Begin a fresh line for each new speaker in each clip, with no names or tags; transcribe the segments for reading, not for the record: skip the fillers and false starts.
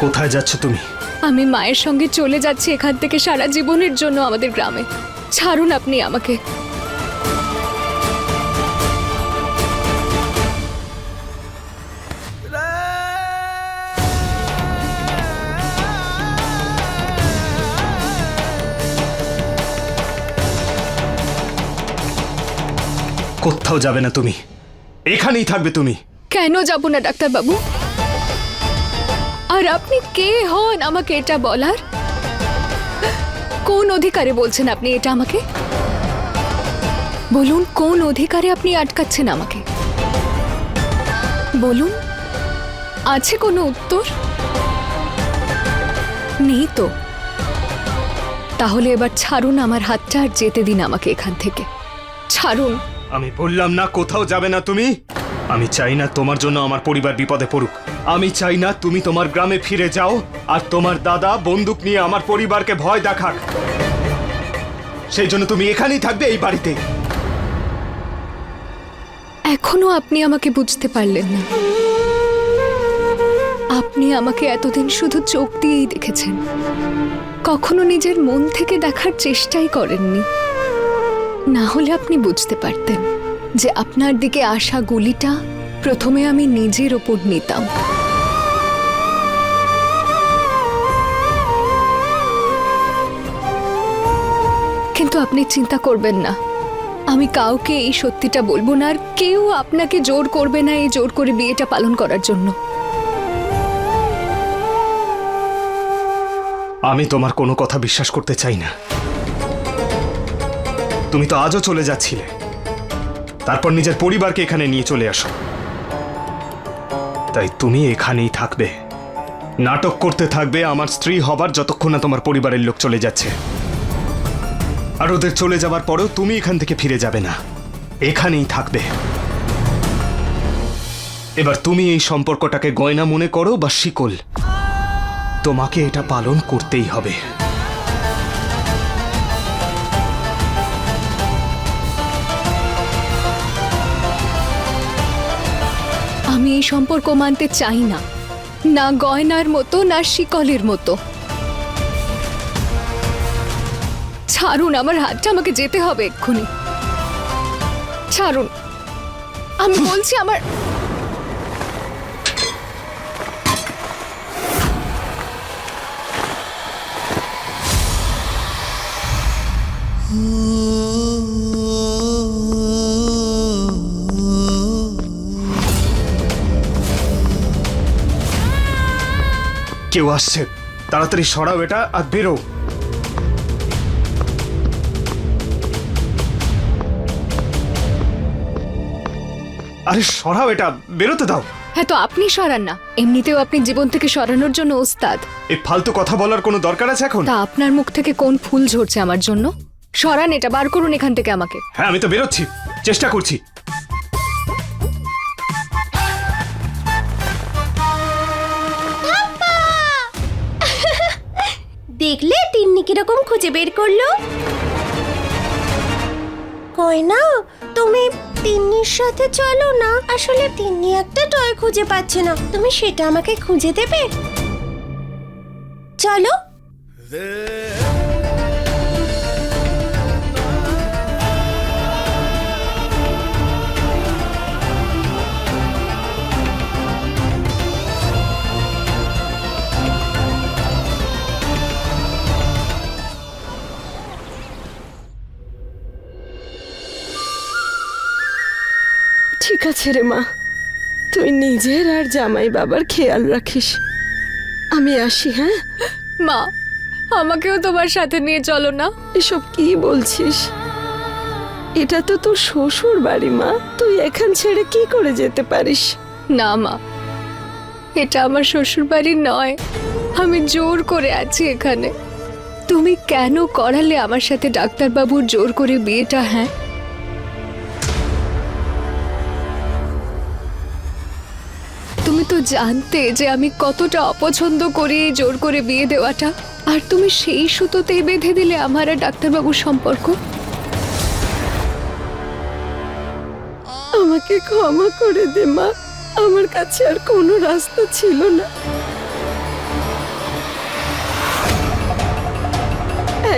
কোথায় যাচ্ছ তুমি?
আমি মায়ের সঙ্গে চলে যাচ্ছি এখান থেকে সারা জীবনের জন্য আমাদের গ্রামে। ছাড়ুন আপনি আমাকে।
কোথাও যাবে না তুমি, এখানেই থাকবে তুমি।
কেন যাব না ডাক্তার বাবু? আর আপনি কে হন আমাকে এটা বলার? কোন অধিকারে বলছেন আপনি এটা আমাকে? বলুন, কোন অধিকারে আপনি আটকাচ্ছেন আমাকে? বলুন, আছে কোনো উত্তর? নেই তো। তাহলে এবার ছাড়ুন আমার হাতটা আর যেতে দিন আমাকে এখান থেকে। ছাড়ুন।
আমি বললাম না কোথাও যাবে না তুমি। আমি চাই না তোমার জন্য আমার পরিবার বিপদে পড়ুক। আমি চাই না তুমি তোমার গ্রামে ফিরে যাও আর তোমার দাদা বন্দুক নিয়ে আমার পরিবারকে ভয় দেখাক। সেই জন্য তুমি এখানেই থাকবে, এই বাড়িতে।
এখনো আপনি আমাকে বুঝতে পারলেন না? আপনি আমাকে এতদিন শুধু চোখ দিয়েই দেখেছেন, কখনো নিজের মন থেকে দেখার চেষ্টাই করেননি। না হলে আপনি বুঝতে পারতেন যে আপনার দিকে আসা গুলিটা প্রথমে আমি নিজের ওপর নিতাম। কিন্তু আপনি চিন্তা করবেন না, আমি কাউকে এই সত্যিটা বলবো না, আর কেউ আপনাকে জোর করবে না এই জোর করে বিয়েটা পালন করার জন্য।
আমি তোমার কোনো কথা বিশ্বাস করতে চাই না। তুমি তো আজও চলে যাচ্ছিলে, তারপর নিজের পরিবারকে এখানে নিয়ে চলে আসো। তাই তুমি এখানেই থাকবে, নাটক করতে থাকবে আমার স্ত্রী হবার, যতক্ষণ না তোমার পরিবারের লোক চলে যাচ্ছে। আর ওদের চলে যাবার পরেও তুমি এখান থেকে ফিরে যাবে না, এখানেই থাকবে। এবার তুমি এই সম্পর্কটাকে গয়না মনে করো বা শিকল, তোমাকে এটা পালন করতেই হবে।
আমি এই সম্পর্ক মানতে চাই না, না গয়নার মতো না শিকলের মতো। ছাড়ুন আমার হাতটা, আমাকে যেতে হবে এক্ষুনি। ছাড়ুন, আমি বলছি আমার।
কেউ আসছে, তাড়াতাড়ি সরাও এটা আর বেরো। আরে সরাও এটা, বেরোতে দাও।
হ্যাঁ, তো আপনি সরান না। এমনিতেও আপনি জীবন থেকে সরানোর জন্য ওস্তাদ।
এই ফালতু কথা বলার কোনো দরকার আছে এখন?
তা আপনার মুখ থেকে কোন ফুল ঝরছে আমার জন্য? সরান এটা, বার করুন এখান থেকে আমাকে।
হ্যাঁ, আমি তো বেরোচ্ছি, চেষ্টা করছি।
দেখলে তিন্নি কিরকম খুঁজে বের করলো। কয়না, তুমি তিন্নির সাথে চলো না। আসলে তিন্নি একটা টয় খুঁজে পাচ্ছে না, তুমি সেটা আমাকে খুঁজে দেবে। চলো।
ঠিক আছে রে মা, তুই নিজের আর জামাই বাবার খেয়াল রাখিস। আমি আসি। হ্যাঁ
মা, আমাকেও তোমার সাথে নিয়ে চলো না।
এসব কি বলছিস? এটা তো তোর শ্বশুর বাড়ি মা, তুই এখান ছেড়ে কি করে যেতে পারিস?
না মা, এটা আমার শ্বশুর বাড়ি নয়। আমি জোর করে আছি এখানে। তুমি কেন করালে আমার সাথে ডাক্তারবাবুর জোর করে বিয়েটা? হ্যাঁ, তুমি তো জানতে যে আমি কতটা অপছন্দ করি এই জোর করে বিয়ে দেওয়াটা, আর তুমি সেই সুতোতেই বেঁধে দিলে আমার আর ডাক্তারবাবুর সম্পর্ক।
আমাকে ক্ষমা করে দে মা, আমার কাছে আর কোনো রাস্তা ছিল না।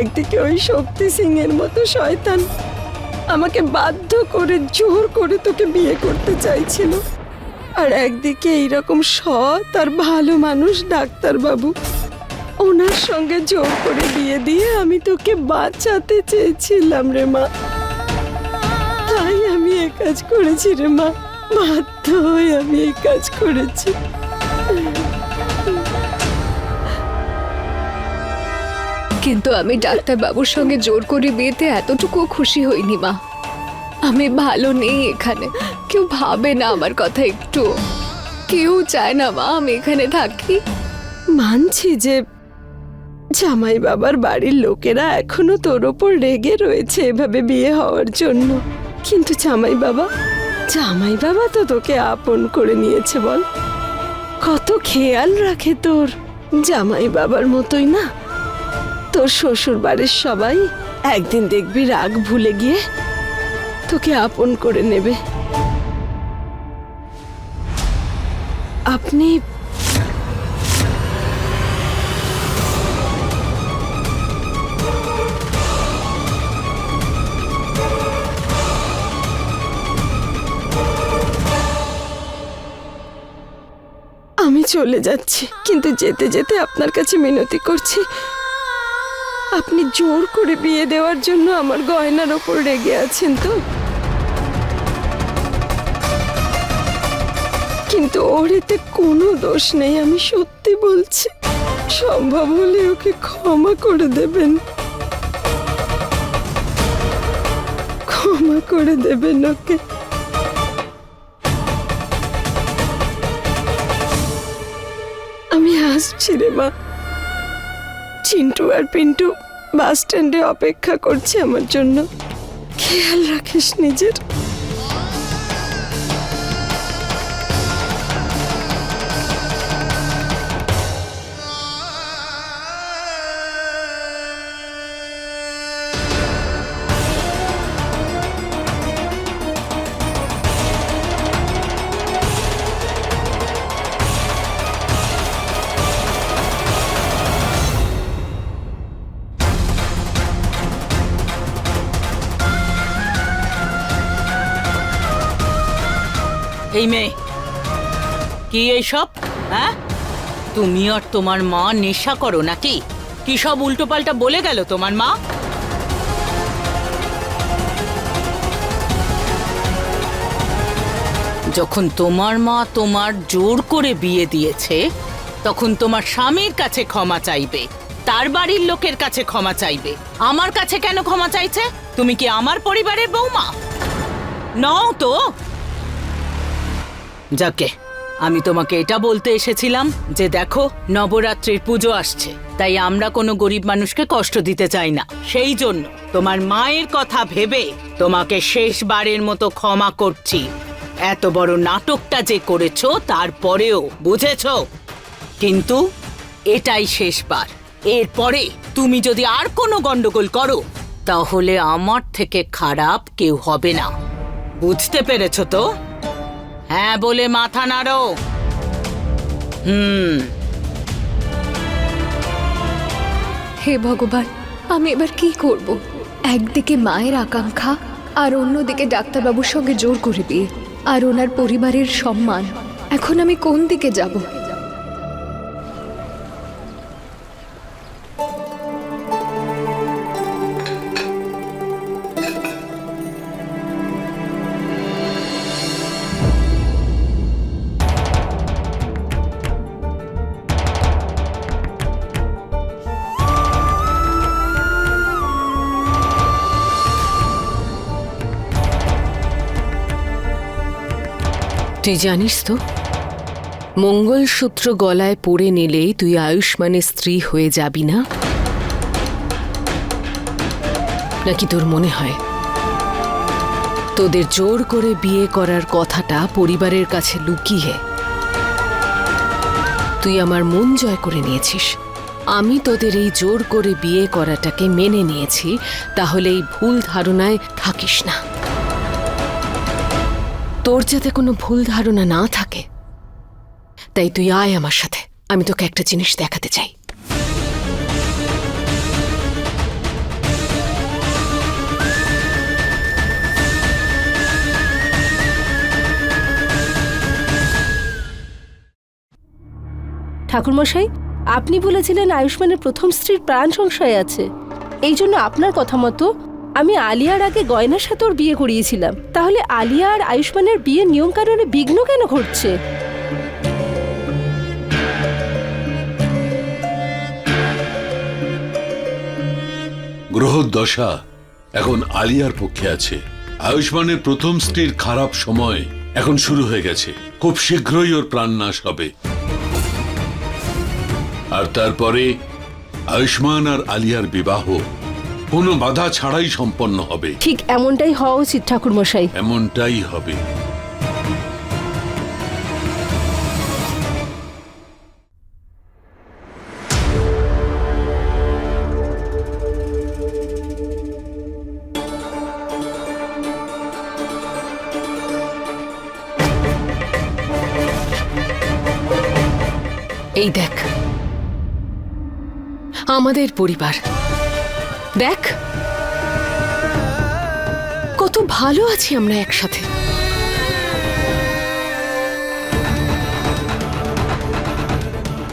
একদিকে ওই শক্তি সিং এর মতো শয়তান আমাকে বাধ্য করে জোর করে তোকে বিয়ে করতে চাইছিল, আর একদিকে এইরকম সৎ আর ভালো মানুষ ডাক্তারবাবু, ওনার সঙ্গে জোর করে বিয়ে দিয়ে আমি তোকে বাঁচাতে চেয়েছিলাম রে মা। তাই আমি এ কাজ করেছি রে মা, বাধ্য হয়ে আমি এই কাজ করেছি।
কিন্তু আমি ডাক্তারবাবুর সঙ্গে জোর করে বিয়েতে এতটুকু খুশি হইনি মা। আমি ভালো নেই এখানে, কেউ ভাবে না আমার কথা একটু, কেউ চায় না মা আমি এখানে থাকি।
মানছি যে জামাই বাবার বাড়ির লোকেরা এখনো তোর ওপর রেগে রয়েছে এভাবে বিয়ে হওয়ার জন্য, কিন্তু জামাই বাবা তো তোকে আপন করে নিয়েছে বল, কত খেয়াল রাখে তোর। জামাই বাবার মতোই না তোর শ্বশুর বাড়ির সবাই একদিন দেখবি রাগ ভুলে গিয়ে তোকে আপন করে নেবে। আপনি আমি চলে যাচ্ছি, কিন্তু যেতে যেতে আপনার কাছে মিনতি করছি, আপনি জোর করে বিয়ে দেওয়ার জন্য আমার গয়নার ওপর রেগে আছেন তো? কিন্তু ওর এতে কোনো দোষ নেই, আমি সত্যি বলছি। সম্ভব হলে ওকে ক্ষমা করে দেবেন, ক্ষমা করে দেবেন ওকে। আমি আসছি রে মা। চিন্টু আর পিন্টু বাস স্ট্যান্ডে অপেক্ষা করছে আমার জন্য, খেয়াল রাখিস নিজের।
এই মেয়ে, কি এইসব? হ্যাঁ, তুমি আর তোমার মা নেশা করো নাকি? কি সব উল্টোপাল্টা বলে গেল তোমার মা? যখন তোমার মা তোমার জোর করে বিয়ে দিয়েছে তখন তোমার স্বামীর কাছে ক্ষমা চাইবে, তার বাড়ির লোকের কাছে ক্ষমা চাইবে। আমার কাছে কেন ক্ষমা চাইছে? তুমি কি আমার পরিবারের বৌমা নও তো? যাকে, আমি তোমাকে এটা বলতে এসেছিলাম যে দেখো, নবরাত্রির পুজো আসছে, তাই আমরা কোনো গরিব মানুষকে কষ্ট দিতে চাই না। সেই জন্য তোমার মায়ের কথা ভেবে তোমাকে শেষবারের মতো ক্ষমা করছি। এত বড় নাটকটা যে করেছো তারপরেও, বুঝেছো? কিন্তু এটাই শেষবার। এরপরে তুমি যদি আর কোনো গন্ডগোল করো তাহলে আমার থেকে খারাপ কেউ হবে না। বুঝতে পেরেছো তো? হ্যাঁ বলে মাথা নাড়ো।
হে ভগবান, আমি এবার কি করব? একদিকে মায়ের আকাঙ্ক্ষা আর অন্যদিকে ডাক্তারবাবুর সঙ্গে জোর করে বিয়ে আর ওনার পরিবারের সম্মান। এখন আমি কোন দিকে যাব?
তুই জানিস তো, মঙ্গলসূত্র গলায় পরে নিলেই তুই আয়ুষ্মানের স্ত্রী হয়ে যাবি না? নাকি তোর মনে হয় তোদের জোর করে বিয়ে করার কথাটা পরিবারের কাছে লুকিয়ে তুই আমার মন জয় করে নিয়েছিস? আমি তোদের এই জোর করে বিয়ে করাটাকে মেনে নিয়েছি, তাহলে এই ভুল ধারণায় থাকিস না। তোর যাতে কোনো ভুল ধারণা না থাকে, তাই তুই আয় আমার সাথে, আমি তোকে একটা জিনিস দেখাতে চাই।
ঠাকুরমশাই, আপনি বলেছিলেন আয়ুষ্মানের প্রথম স্ত্রীর প্রাণ সংশয় আছে। এই জন্য আপনার কথা মতো আমি আলিয়ার আগে গয়নার সাথে ওর বিয়ে করিয়েছিলাম। তাহলে আলিয়া আর আয়ুষ্মানের বিয়ের নিয়মকানুনে বিঘ্ন কেন ঘটছে?
গ্রহর দশা এখন আলিয়ার পক্ষে আছে। আয়ুষ্মানের প্রথম স্ত্রীর খারাপ সময় এখন শুরু হয়ে গেছে। খুব শীঘ্রই ওর প্রাণনাশ হবে, আর তারপরে আয়ুষ্মান আর আলিয়ার বিবাহ কোনো বাধা ছাড়াই সম্পন্ন হবে।
ঠিক এমনটাই হওয়া উচিত ঠাকুরমশাই।
এমনটাই হবে।
এই দেখ আমাদের পরিবার, দেখ কত ভালো আছি আমরা একসাথে।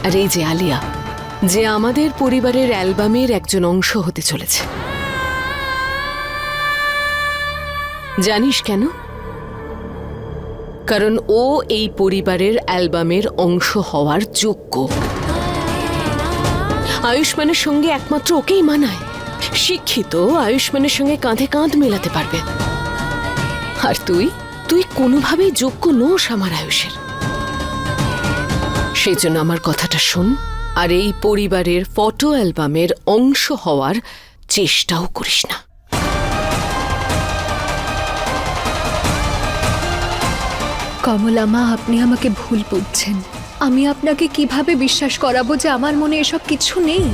আর এই যে আলিয়া, যে আমাদের পরিবারের অ্যালবামের একজন অংশ হতে চলেছে। জানিস কেন? কারণ ও এই পরিবারের অ্যালবামের অংশ হওয়ার যোগ্য। আয়ুষ্মানের সঙ্গে একমাত্র ওকেই মানায়। শিক্ষিত, আয়ুষ্মানের সঙ্গে কাঁধে কাঁধ মেলাতে পারবে। আর তুই কোনোভাবেই যোগ্য নোস আমার আয়ুষের। সেই জন্য আমার কথাটা শোন, আর এই পরিবারের ফটো অ্যালবামের অংশ হওয়ার চেষ্টাও করিস না।
কমলা মা, আপনি আমাকে ভুল বুঝছেন। আমি আপনাকে কিভাবে বিশ্বাস করাবো যে আমার মনে এসব কিছু নেই?